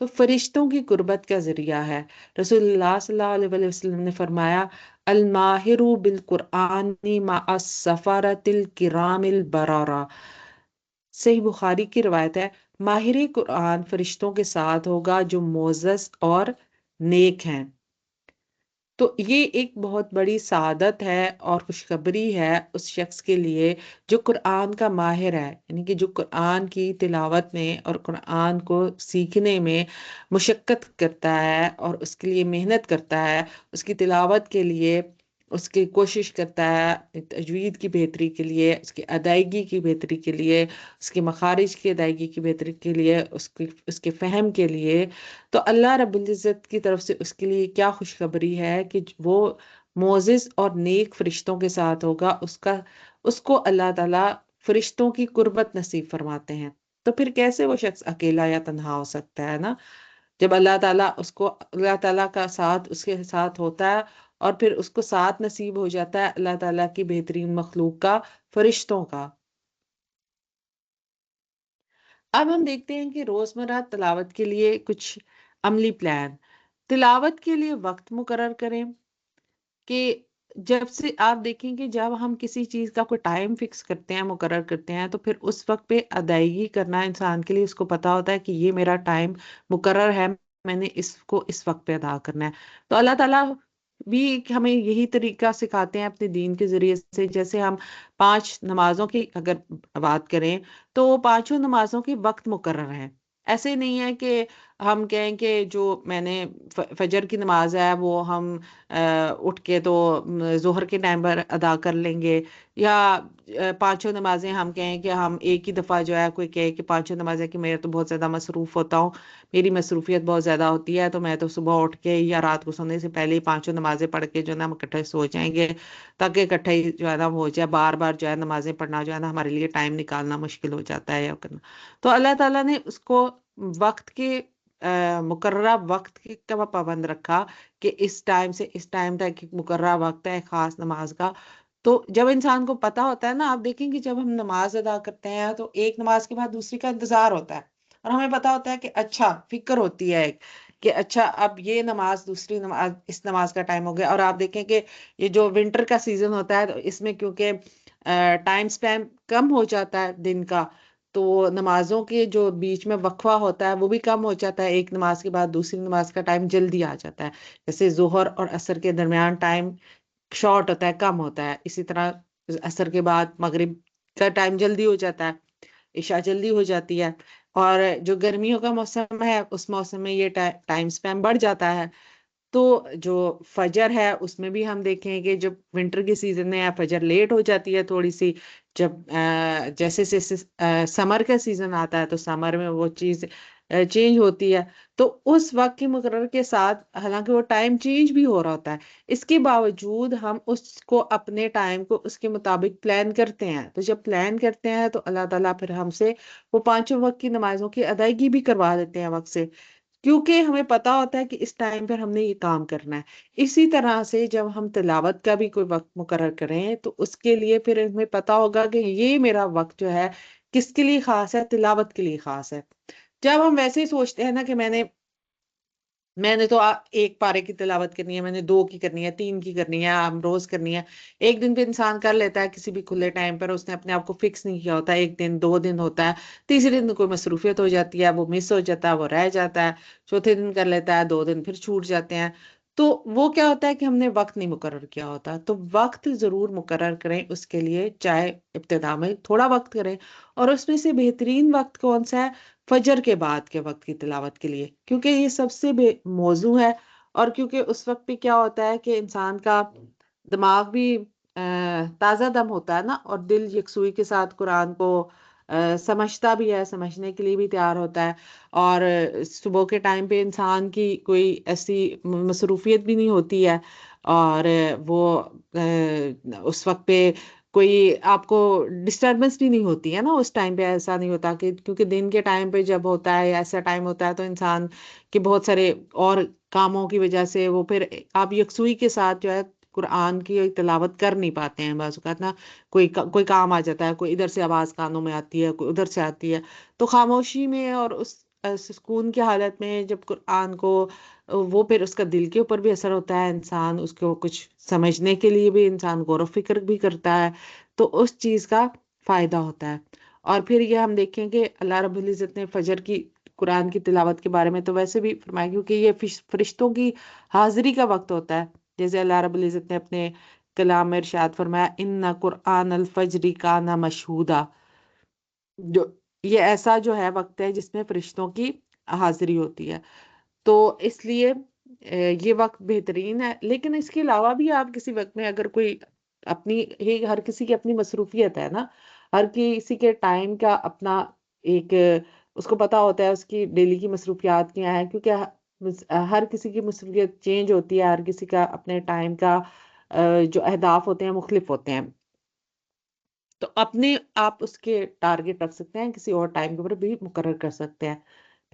تو فرشتوں کی قربت کا ذریعہ ہے۔ رسول اللہ صلی اللہ علیہ وسلم نے فرمایا الماہر بالقرآن مع السفارة الکرام البررہ، صحیح بخاری کی روایت ہے، ماہر قرآن فرشتوں کے ساتھ ہوگا جو معزز اور نیک ہیں۔ تو یہ ایک بہت بڑی سعادت ہے اور خوشخبری ہے اس شخص کے لیے جو قرآن کا ماہر ہے، یعنی کہ جو قرآن کی تلاوت میں اور قرآن کو سیکھنے میں مشقت کرتا ہے اور اس کے لیے محنت کرتا ہے، اس کی تلاوت کے لیے اس کی کوشش کرتا ہے، تجوید کی بہتری کے لیے، اس کی ادائیگی کی بہتری کے لیے، اس کی مخارج کی ادائیگی کی بہتری کے لیے، اس کے فہم کے لیے۔ تو اللہ رب العزت کی طرف سے اس کے لیے کیا خوشخبری ہے کہ وہ معزز اور نیک فرشتوں کے ساتھ ہوگا، اس کو اللہ تعالیٰ فرشتوں کی قربت نصیب فرماتے ہیں۔ تو پھر کیسے وہ شخص اکیلا یا تنہا ہو سکتا ہے نا، جب اللہ تعالیٰ کا ساتھ اس کے ساتھ ہوتا ہے اور پھر اس کو ساتھ نصیب ہو جاتا ہے اللہ تعالیٰ کی بہترین مخلوق کا، فرشتوں کا۔ اب ہم دیکھتے ہیں کہ روزمرہ تلاوت کے لیے کچھ عملی پلان۔ تلاوت کے لیے وقت مقرر کریں، کہ جب سے آپ دیکھیں کہ جب ہم کسی چیز کا کوئی ٹائم فکس کرتے ہیں، مقرر کرتے ہیں، تو پھر اس وقت پہ ادائیگی کرنا انسان کے لیے، اس کو پتا ہوتا ہے کہ یہ میرا ٹائم مقرر ہے، میں نے اس کو اس وقت پہ ادا کرنا ہے۔ تو اللہ تعالیٰ بھی ہمیں یہی طریقہ سکھاتے ہیں اپنے دین کے ذریعے سے۔ جیسے ہم 5 نمازوں کی اگر بات کریں تو وہ 5 نمازوں کے وقت مقرر ہیں۔ ایسے نہیں ہے کہ ہم کہیں کہ جو میں نے فجر کی نماز ہے وہ ہم اٹھ کے تو ظہر کے ٹائم پر ادا کر لیں گے، یا 5 نمازیں ہم کہیں کہ ہم ایک ہی دفعہ جو ہے، کوئی کہے کہ 5 نمازیں کہ میں تو بہت زیادہ مصروف ہوتا ہوں، میری مصروفیت بہت زیادہ ہوتی ہے، تو میں تو صبح اٹھ کے یا رات کو سونے سے پہلے ہی 5 نمازیں پڑھ کے جو ہے نا ہم اکٹھے سو جائیں گے، تاکہ اکٹھے ہی جو ہے نا ہو جائے، بار بار جو ہے نمازیں پڑھنا جو ہے نا ہمارے لیے ٹائم نکالنا مشکل ہو جاتا ہے یا کرنا۔ تو اللہ تعالیٰ نے اس کو وقت کے مقررہ وقت کا پابند رکھا، کہ اس ٹائم سے اس ٹائم تک ایک مقررہ وقت ہے خاص نماز کا۔ تو جب انسان کو پتا ہوتا ہے نا، آپ دیکھیں کہ جب ہم نماز ادا کرتے ہیں تو ایک نماز کے بعد دوسری کا انتظار ہوتا ہے، اور ہمیں پتا ہوتا ہے کہ اچھا فکر ہوتی ہے ایک، کہ اچھا اب یہ نماز، دوسری نماز، اس نماز کا ٹائم ہو گیا۔ اور آپ دیکھیں کہ یہ جو ونٹر کا سیزن ہوتا ہے تو اس میں کیونکہ ٹائم سپین کم ہو جاتا ہے دن کا، تو نمازوں کے جو بیچ میں وقفہ ہوتا ہے وہ بھی کم ہو جاتا ہے، ایک نماز کے بعد دوسری نماز کا ٹائم جلدی آ جاتا ہے۔ جیسے ظہر اور عصر کے درمیان ٹائم شارٹ ہوتا ہے، کم ہوتا ہے، اسی طرح عصر کے بعد مغرب کا ٹائم جلدی ہو جاتا ہے، عشاء جلدی ہو جاتی ہے۔ اور جو گرمیوں کا موسم ہے اس موسم میں یہ ٹائم سپین بڑھ جاتا ہے۔ تو جو فجر ہے اس میں بھی ہم دیکھیں کہ جب ونٹر کے سیزن میں فجر لیٹ ہو جاتی ہے تھوڑی سی، جب جیسے جیسے سمر کا سیزن آتا ہے تو سمر میں وہ چیز چینج ہوتی ہے۔ تو اس وقت کے مقرر کے ساتھ حالانکہ وہ ٹائم چینج بھی ہو رہا ہوتا ہے، اس کے باوجود ہم اس کو اپنے ٹائم کو اس کے مطابق پلان کرتے ہیں۔ تو جب پلان کرتے ہیں تو اللہ تعالیٰ پھر ہم سے وہ 5 وقت کی نمازوں کی ادائیگی بھی کروا دیتے ہیں وقت سے، کیونکہ ہمیں پتا ہوتا ہے کہ اس ٹائم پر ہم نے یہ کام کرنا ہے۔ اسی طرح سے جب ہم تلاوت کا بھی کوئی وقت مقرر کریں تو اس کے لیے پھر ہمیں پتا ہوگا کہ یہ میرا وقت جو ہے کس کے لیے خاص ہے، تلاوت کے لیے خاص ہے۔ جب ہم ویسے ہی سوچتے ہیں نا کہ میں نے تو ایک پارے کی تلاوت کرنی ہے، میں نے 2 کی کرنی ہے، 3 کی کرنی ہے، ہم روز کرنی ہے، ایک دن پہ انسان کر لیتا ہے کسی بھی کھلے ٹائم پر، اس نے اپنے آپ کو فکس نہیں کیا ہوتا، ایک دن 2 دن ہوتا ہے، تیسرے دن کوئی مصروفیت ہو جاتی ہے، وہ مس ہو جاتا ہے، وہ رہ جاتا ہے، چوتھے دن کر لیتا ہے، 2 دن پھر چھوٹ جاتے ہیں۔ تو وہ کیا ہوتا ہے کہ ہم نے وقت نہیں مقرر کیا ہوتا۔ تو وقت ضرور مقرر کریں اس کے لیے، چاہے ابتدا میں تھوڑا وقت کریں، اور اس میں سے بہترین وقت کون سا ہے؟ فجر کے بعد کے وقت کی تلاوت کے لیے، کیونکہ یہ سب سے موزوں ہے، اور کیونکہ اس وقت پہ کیا ہوتا ہے کہ انسان کا دماغ بھی تازہ دم ہوتا ہے نا، اور دل یکسوئی کے ساتھ قرآن کو سمجھتا بھی ہے، سمجھنے کے لیے بھی تیار ہوتا ہے۔ اور صبح کے ٹائم پہ انسان کی کوئی ایسی مصروفیت بھی نہیں ہوتی ہے، اور وہ اس وقت پہ کوئی آپ کو ڈسٹربنس بھی نہیں ہوتی ہے نا، اس ٹائم پہ ایسا نہیں ہوتا کہ، کیونکہ دن کے ٹائم پہ جب ہوتا ہے ایسا ٹائم ہوتا ہے تو انسان کے بہت سارے اور کاموں کی وجہ سے وہ پھر آپ یکسوئی کے ساتھ جو ہے قرآن کی تلاوت کر نہیں پاتے ہیں، بعض اوقات نا کوئی کام آ جاتا ہے، کوئی ادھر سے آواز کانوں میں آتی ہے، کوئی ادھر سے آتی ہے، تو خاموشی میں اور اس سکون کی حالت میں جب قرآن کو وہ پھر اس کا دل کے اوپر بھی اثر ہوتا ہے، انسان اس کو کچھ سمجھنے کے لیے بھی انسان غور و فکر بھی کرتا ہے، تو اس چیز کا فائدہ ہوتا ہے۔ اور پھر یہ ہم دیکھیں کہ اللہ رب العزت نے فجر کی قرآن کی تلاوت کے بارے میں تو ویسے بھی فرمایا، کیونکہ یہ فرشتوں کی حاضری کا وقت ہوتا ہے، جیسے اللہ رب العزت نے اپنے کلام میں ارشاد فرمایا ان قرآن الفجر کان مشہودا، جو یہ ایسا جو ہے وقت ہے جس میں فرشتوں کی حاضری ہوتی ہے، تو اس لیے یہ وقت بہترین ہے۔ لیکن اس کے علاوہ بھی آپ کسی وقت میں اگر کوئی اپنی، یہ ہر کسی کی اپنی مصروفیت ہے نا، ہر کسی کے ٹائم کا اپنا ایک اس کو پتا ہوتا ہے اس کی ڈیلی کی مصروفیات کیا ہے، کیونکہ ہر کسی کی مصروفیت چینج ہوتی ہے، ہر کسی کا اپنے ٹائم کا جو اہداف ہوتے ہیں مختلف ہوتے ہیں، تو اپنے آپ اس کے ٹارگٹ رکھ سکتے ہیں، کسی اور ٹائم کے اوپر بھی مقرر کر سکتے ہیں۔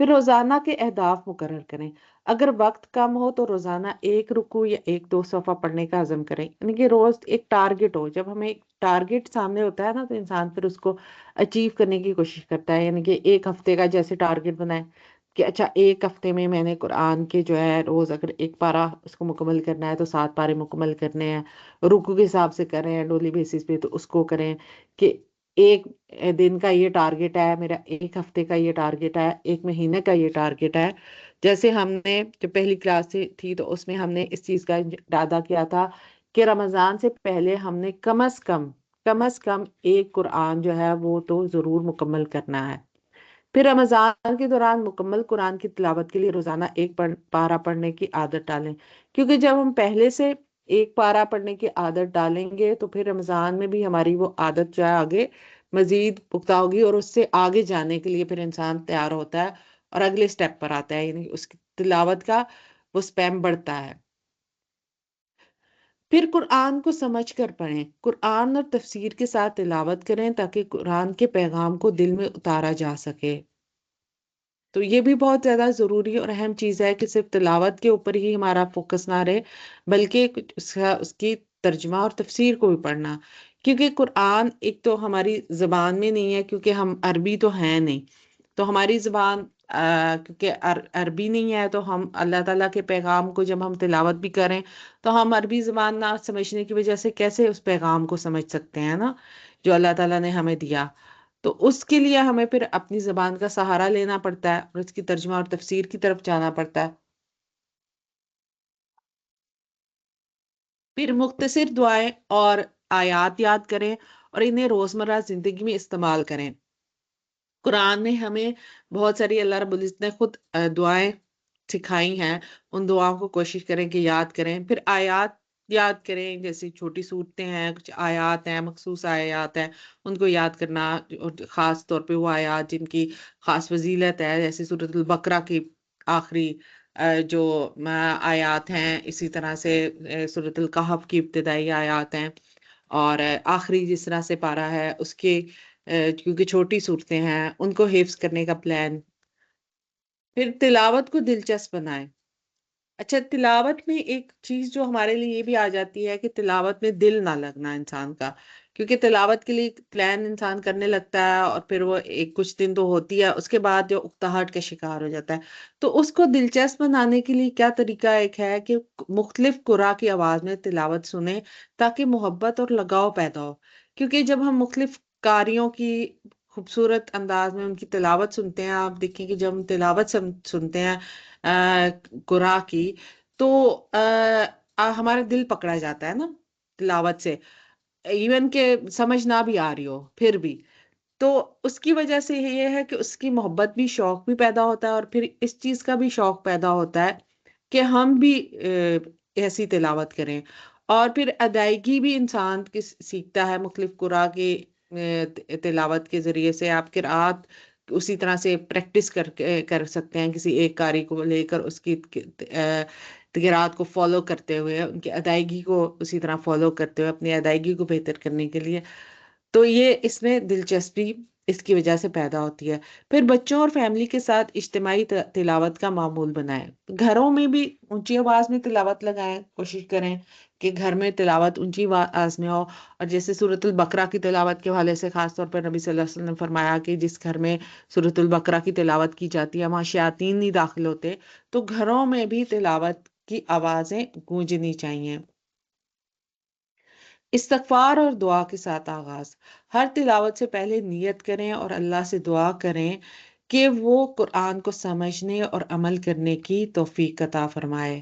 پھر روزانہ کے اہداف مقرر کریں، اگر وقت کم ہو تو روزانہ ایک رکوع یا ایک دو صفحہ پڑھنے کا عزم کریں، یعنی کہ روز ایک ٹارگٹ ہو، جب ہمیں ایک ٹارگٹ سامنے ہوتا ہے نا تو انسان پھر اس کو اچیو کرنے کی کوشش کرتا ہے، یعنی کہ ایک ہفتے کا جیسے ٹارگٹ بنائے کہ اچھا ایک ہفتے میں میں نے قرآن کے جو ہے روز اگر ایک پارہ اس کو مکمل کرنا ہے تو 7 پارے مکمل کرنے ہیں، رکوع کے حساب سے کریں ڈیلی بیسس پہ، تو اس کو کریں کہ ایک دن کا یہ ٹارگٹ ہے میرا، ایک ہفتے کا یہ ٹارگٹ ہے، ایک مہینے کا یہ ٹارگٹ ہے۔ جیسے ہم نے جو پہلی کلاس تھی تو اس میں ہم نے اس چیز کا ارادہ کیا تھا کہ رمضان سے پہلے ہم نے کم از کم ایک قرآن جو ہے وہ تو ضرور مکمل کرنا ہے۔ پھر رمضان کے دوران مکمل قرآن کی تلاوت کے لیے روزانہ ایک پارہ پڑھنے کی عادت ڈالیں، کیونکہ جب ہم پہلے سے ایک پارہ پڑھنے کی عادت ڈالیں گے تو پھر رمضان میں بھی ہماری وہ عادت جو ہے آگے مزید پختہ ہوگی، اور اس سے آگے جانے کے لیے پھر انسان تیار ہوتا ہے اور اگلے سٹیپ پر آتا ہے، یعنی اس کی تلاوت کا وہ سپیم بڑھتا ہے۔ پھر قرآن کو سمجھ کر پڑھیں، قرآن اور تفسیر کے ساتھ تلاوت کریں تاکہ قرآن کے پیغام کو دل میں اتارا جا سکے۔ تو یہ بھی بہت زیادہ ضروری اور اہم چیز ہے کہ صرف تلاوت کے اوپر ہی ہمارا فوکس نہ رہے، بلکہ اس کی ترجمہ اور تفسیر کو بھی پڑھنا، کیونکہ قرآن ایک تو ہماری زبان میں نہیں ہے، کیونکہ ہم عربی تو ہیں نہیں، تو ہماری زبان کیونکہ عربی نہیں ہے، تو ہم اللہ تعالیٰ کے پیغام کو جب ہم تلاوت بھی کریں تو ہم عربی زبان نہ سمجھنے کی وجہ سے کیسے اس پیغام کو سمجھ سکتے ہیں نا جو اللہ تعالیٰ نے ہمیں دیا۔ تو اس کے لیے ہمیں پھر اپنی زبان کا سہارا لینا پڑتا ہے اور اس کی ترجمہ اور تفسیر کی طرف جانا پڑتا ہے۔ پھر مختصر دعائیں اور آیات یاد کریں اور انہیں روزمرہ زندگی میں استعمال کریں۔ قرآن میں ہمیں بہت ساری اللہ رب العزت نے خود دعائیں سکھائی ہیں، ان دعاؤں کو کوشش کریں کہ یاد کریں۔ پھر آیات یاد کریں، جیسے چھوٹی صورتیں ہیں، کچھ آیات ہیں، مخصوص آیات ہیں، ان کو یاد کرنا، اور خاص طور پہ وہ آیات جن کی خاص فضیلت ہے، جیسے سورۃ البقرہ کی آخری جو آیات ہیں، اسی طرح سے سورۃ الکہف کی ابتدائی آیات ہیں، اور آخری جس طرح سے پارا ہے اس کے کیونکہ چھوٹی صورتیں ہیں ان کو حفظ کرنے کا پلان۔ پھر تلاوت کو دلچسپ بنائیں۔ اچھا، تلاوت میں ایک چیز جو ہمارے لیے یہ بھی آ جاتی ہے کہ تلاوت میں دل نہ لگنا انسان کا، کیونکہ تلاوت کے لیے پلان انسان کرنے لگتا ہے اور پھر وہ ایک کچھ دن تو ہوتی ہے، اس کے بعد جو اکتاہٹ کا شکار ہو جاتا ہے۔ تو اس کو دلچسپ بنانے کے لیے کیا طریقہ ایک ہے کہ مختلف قرآ کی آواز میں تلاوت سنیں تاکہ محبت اور لگاؤ پیدا ہو، کیونکہ جب ہم مختلف قاریوں کی خوبصورت انداز میں ان کی تلاوت سنتے ہیں، آپ دیکھیں کہ جب ہم تلاوت سنتے ہیں قرآن کی، تو ہمارا دل پکڑا جاتا ہے نا تلاوت سے، ایون کہ سمجھ نہ بھی آ رہی ہو پھر بھی، تو اس کی وجہ سے یہ ہے کہ اس کی محبت بھی، شوق بھی پیدا ہوتا ہے، اور پھر اس چیز کا بھی شوق پیدا ہوتا ہے کہ ہم بھی ایسی تلاوت کریں۔ اور پھر ادائیگی بھی انسان سیکھتا ہے مختلف قرآن کی تلاوت کے ذریعے سے۔ آپ قرآت اسی طرح سے پریکٹس کر سکتے ہیں کسی ایک قاری کو لے کر، اس کی قرآت کو فالو کرتے ہوئے، ان کی ادائیگی کو اسی طرح فالو کرتے ہوئے اپنی ادائیگی کو بہتر کرنے کے لیے۔ تو یہ اس میں دلچسپی اس کی وجہ سے پیدا ہوتی ہے۔ پھر بچوں اور فیملی کے ساتھ اجتماعی تلاوت کا معمول بنائیں۔ گھروں میں بھی اونچی آواز میں تلاوت لگائیں، کوشش کریں کہ گھر میں تلاوت اونچی آواز میں ہو۔ اور جیسے سورۃ البقرہ کی تلاوت کے حوالے سے خاص طور پر نبی صلی اللہ علیہ وسلم نے فرمایا کہ جس گھر میں سورۃ البقرہ کی تلاوت کی جاتی ہے وہاں شیاطین نہیں داخل ہوتے، تو گھروں میں بھی تلاوت کی آوازیں گونجنی چاہیے۔ استغفار اور دعا کے ساتھ آغاز۔ ہر تلاوت سے پہلے نیت کریں اور اللہ سے دعا کریں کہ وہ قرآن کو سمجھنے اور عمل کرنے کی توفیق عطا فرمائے۔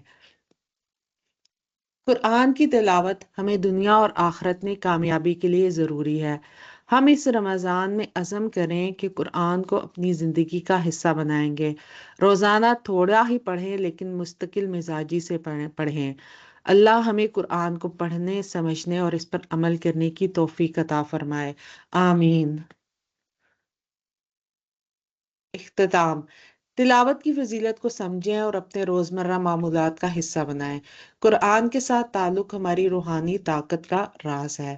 قرآن کی تلاوت ہمیں دنیا اور آخرت میں کامیابی کے لیے ضروری ہے۔ ہم اس رمضان میں عزم کریں کہ قرآن کو اپنی زندگی کا حصہ بنائیں گے۔ روزانہ تھوڑا ہی پڑھیں لیکن مستقل مزاجی سے پڑھیں۔ اللہ ہمیں قرآن کو پڑھنے، سمجھنے اور اس پر عمل کرنے کی توفیق عطا فرمائے۔ آمین۔ اختتام۔ تلاوت کی فضیلت کو سمجھیں اور اپنے روزمرہ معمولات کا حصہ بنائیں۔ قرآن کے ساتھ تعلق ہماری روحانی طاقت کا راز ہے۔